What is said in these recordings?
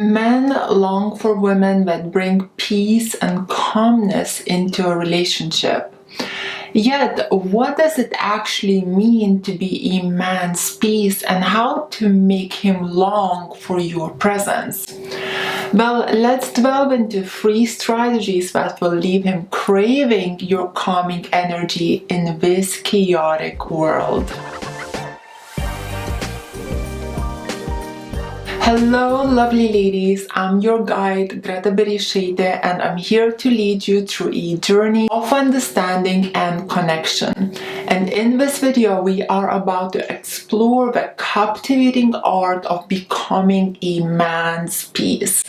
Men long for women that bring peace and calmness into a relationship. Yet, what does it actually mean to be a man's peace and how to make him long for your presence? Well, let's delve into 3 strategies that will leave him craving your calming energy in this chaotic world. Hello lovely ladies, I'm your guide Greta Bereisaite, and I'm here to lead you through a journey of understanding and connection. And in this video we are about to explore the captivating art of becoming a man's peace.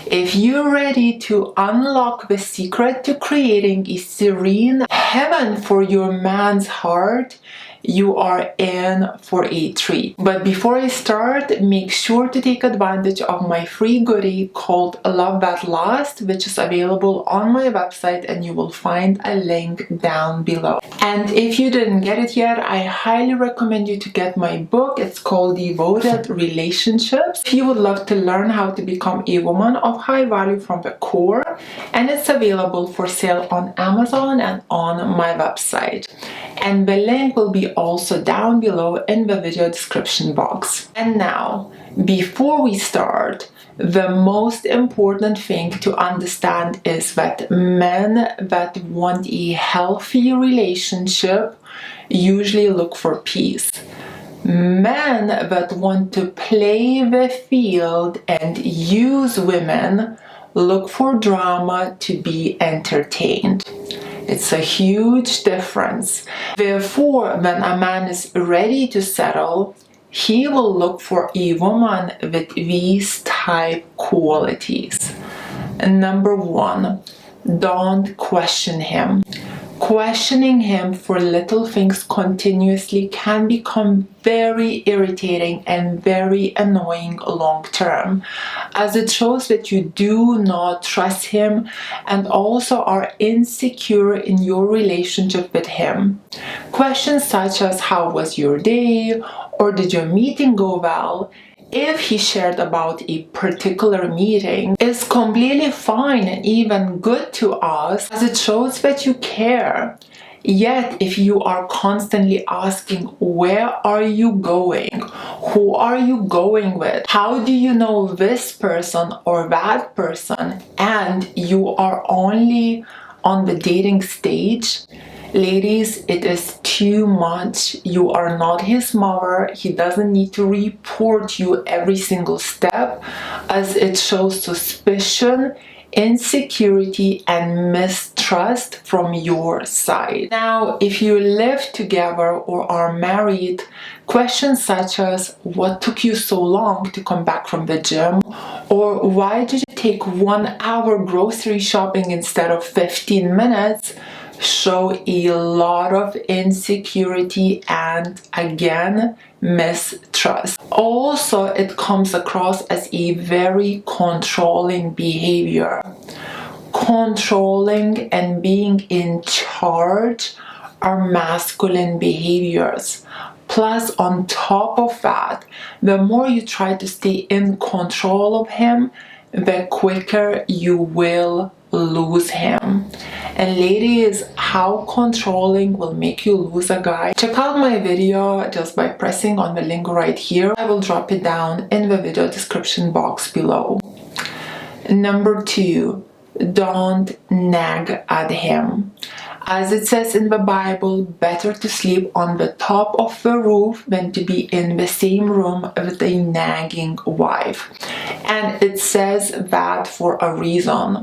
If you're ready to unlock the secret to creating a serene heaven for your man's heart, you are in for a treat. But before I start, make sure to take advantage of my free goodie called Love That Lasts, which is available on my website, and you will find a link down below. And if you didn't get it yet, I highly recommend you to get my book. It's called Devoted Relationships. If you would love to learn how to become a woman of high value from the core, and it's available for sale on Amazon and on my website. And the link will be also down below in the video description box. And now, before we start, the most important thing to understand is that men that want a healthy relationship usually look for peace. Men that want to play the field and use women look for drama to be entertained. It's a huge difference. Therefore, when a man is ready to settle, he will look for a woman with these type qualities. Number 1, don't question him. Questioning him for little things continuously can become very irritating and very annoying long term, as it shows that you do not trust him and also are insecure in your relationship with him. Questions such as how was your day, or did your meeting go well, if he shared about a particular meeting, is completely fine and even good to us, as it shows that you care. Yet, if you are constantly asking, where are you going? Who are you going with? How do you know this person or that person? And you are only on the dating stage, ladies, it is too much. You are not his mother. He doesn't need to report you every single step, as it shows suspicion, insecurity, and mistrust from your side. Now, if you live together or are married, questions such as what took you so long to come back from the gym, or why did you take 1 hour grocery shopping instead of 15 minutes, show a lot of insecurity and, again, mistrust. Also, it comes across as a very controlling behavior. Controlling and being in charge are masculine behaviors. Plus, on top of that, the more you try to stay in control of him, the quicker you will lose him. And ladies, how controlling will make you lose a guy? Check out my video just by pressing on the link right here. I will drop it down in the video description box below. Number 2, don't nag at him. As it says in the Bible, better to sleep on the top of the roof than to be in the same room with a nagging wife. And it says that for a reason.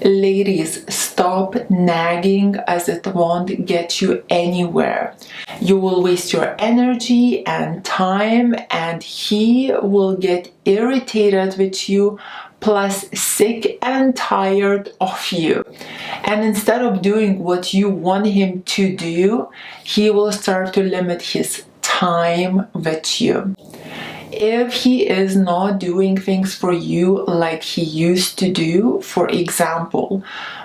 Ladies, stop nagging, as it won't get you anywhere. You will waste your energy and time, and he will get irritated with you, plus sick and tired of you. And instead of doing what you want him to do, he will start to limit his time with you. If he is not doing things for you like he used to do, for example,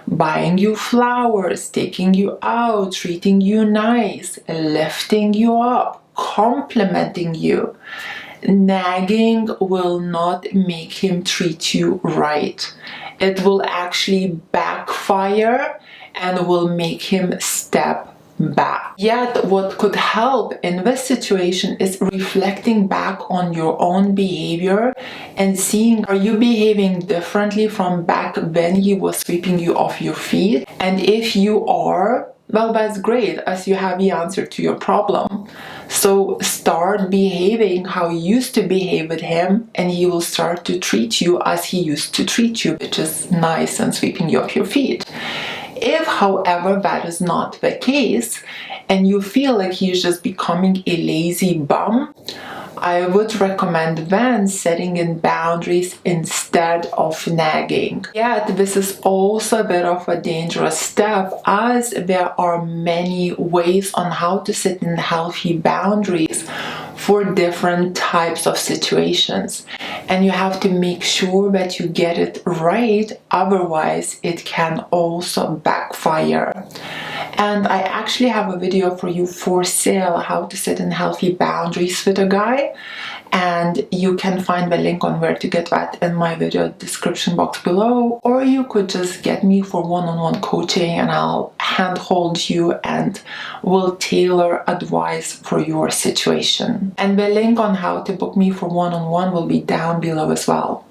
buying you flowers, taking you out, treating you nice, lifting you up, complimenting you, nagging will not make him treat you right. It will actually backfire and will make him step back. Yet what could help in this situation is reflecting back on your own behavior and seeing, are you behaving differently from back when he was sweeping you off your feet? And if you are, well, that's great, as you have the answer to your problem. So start behaving how you used to behave with him, and he will start to treat you as he used to treat you, which is nice and sweeping you off your feet. If, however, that is not the case, and you feel like he's just becoming a lazy bum, I would recommend then setting in boundaries instead of nagging. Yet this is also a bit of a dangerous step, as there are many ways on how to set in healthy boundaries for different types of situations. And you have to make sure that you get it right, otherwise it can also backfire. And I actually have a video for you for sale, how to set in healthy boundaries with a guy. And you can find the link on where to get that in my video description box below. Or you could just get me for one-on-one coaching and I'll handhold you and will tailor advice for your situation. And the link on how to book me for one-on-one will be down below as well.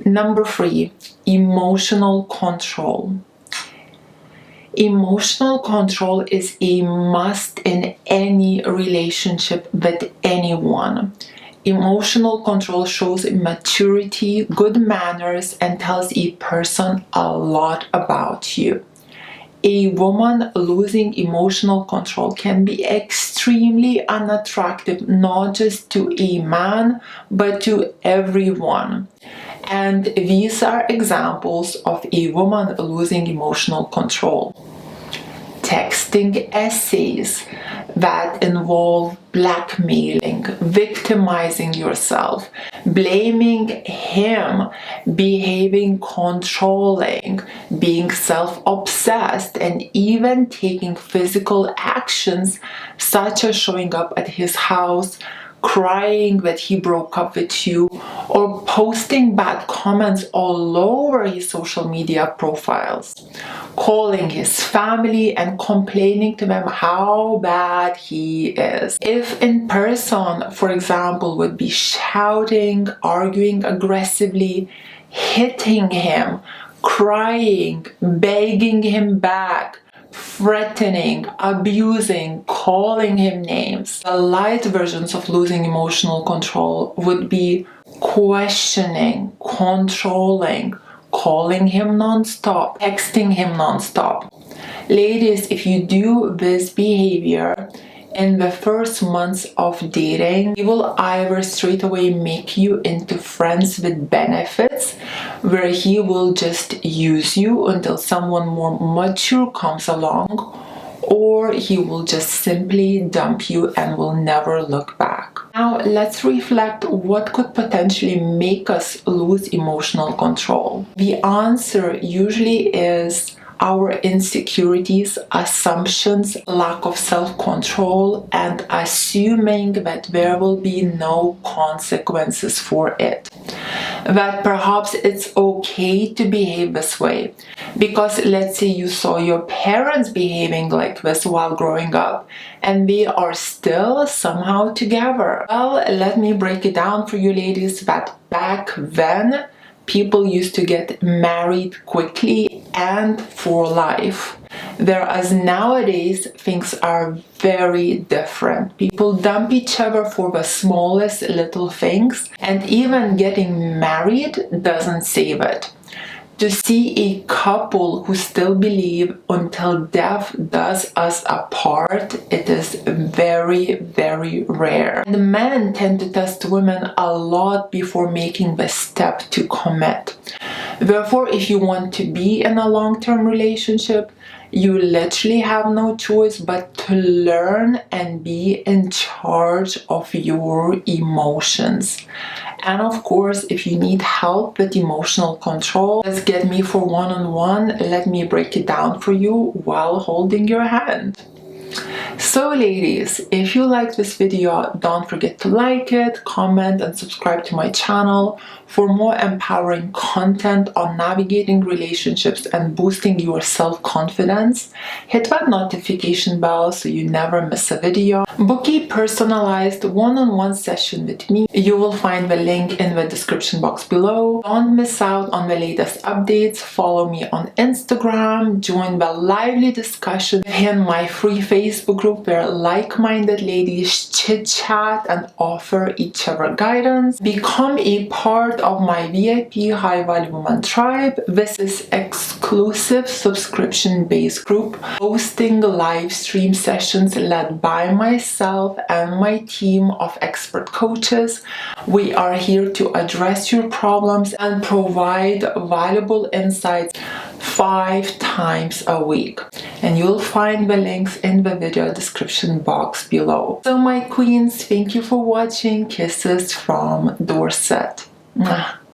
Number 3, emotional control. Emotional control is a must in any relationship with anyone. Emotional control shows maturity, good manners, and tells a person a lot about you. A woman losing emotional control can be extremely unattractive, not just to a man, but to everyone. And these are examples of a woman losing emotional control. Texting essays that involve blackmailing, victimizing yourself, blaming him, behaving controlling, being self-obsessed, and even taking physical actions such as showing up at his house, crying that he broke up with you, or posting bad comments all over his social media profiles, calling his family and complaining to them how bad he is. If in person, for example, would be shouting, arguing aggressively, hitting him, crying, begging him back, threatening, abusing, calling him names. The light versions of losing emotional control would be questioning, controlling, calling him non-stop, texting him non-stop. Ladies, if you do this behavior in the first months of dating, he will either straight away make you into friends with benefits, where he will just use you until someone more mature comes along, or he will just simply dump you and will never look back. Now let's reflect what could potentially make us lose emotional control. The answer usually is our insecurities, assumptions, lack of self-control, and assuming that there will be no consequences for it. That perhaps it's okay to behave this way. Because let's say you saw your parents behaving like this while growing up, and they are still somehow together. Well, let me break it down for you ladies, that back then, people used to get married quickly and for life. Whereas nowadays, things are very different. People dump each other for the smallest little things, and even getting married doesn't save it. To see a couple who still believe until death does us apart, it is very, very rare. And men tend to test women a lot before making the step to commit. Therefore, if you want to be in a long-term relationship, you literally have no choice but to learn and be in charge of your emotions. And of course, if you need help with emotional control, let's get me for one-on-one. Let me break it down for you while holding your hand. So ladies, if you liked this video, don't forget to like it, comment and subscribe to my channel for more empowering content on navigating relationships and boosting your self-confidence. Hit that notification bell so you never miss a video. Book a personalized one-on-one session with me. You will find the link in the description box below. Don't miss out on the latest updates. Follow me on Instagram. Join the lively discussion in my free Facebook group where like-minded ladies chit-chat and offer each other guidance. Become a part of my VIP High Value Woman tribe. This is exclusive subscription-based group hosting live stream sessions led by myself and my team of expert coaches. We are here to address your problems and provide valuable insights 5 times a week. And you'll find the links in the video description box below. So my queens, thank you for watching. Kisses from Dorset. Mwah.